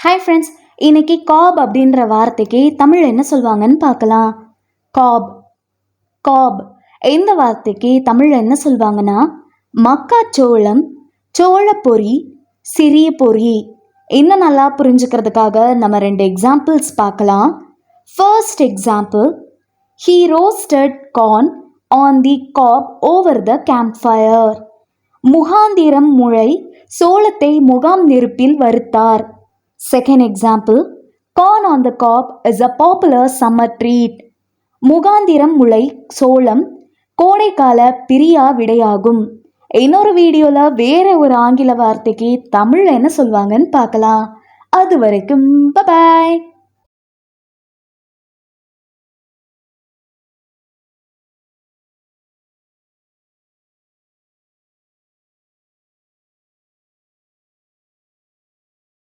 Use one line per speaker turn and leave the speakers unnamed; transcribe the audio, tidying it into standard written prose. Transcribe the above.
Hi friends, இன்னைக்கு காப் அப்படின்ற வார்த்தைக்கு தமிழ் என்ன சொல்லுவாங்கன்னு பார்க்கலாம். காப் காப் இந்த வார்த்தைக்கு தமிழ் என்ன சொல்லுவாங்கன்னா மக்காச்சோளம், சோளப்பொரி, சிறிய பொரி. இன்னும் நல்லா புரிஞ்சுக்கிறதுக்காக நம்ம 2 எக்ஸாம்பிள்ஸ் பார்க்கலாம். First example, he roasted corn on the cob over the campfire. முகாந்திரம் முளை சோளத்தை முகாம் நெருப்பில் வறுத்தார். Second example, corn on the cob is a popular summer treat. முகாந்திரம் முளை சோளம் கோடைக்கால பிரியா விடையாகும். இன்னொரு வீடியோவில் வேற ஒரு ஆங்கில வார்த்தைக்கு தமிழ் என்ன சொல்வாங்கன்னு பார்க்கலாம். அது வரைக்கும் பாய்.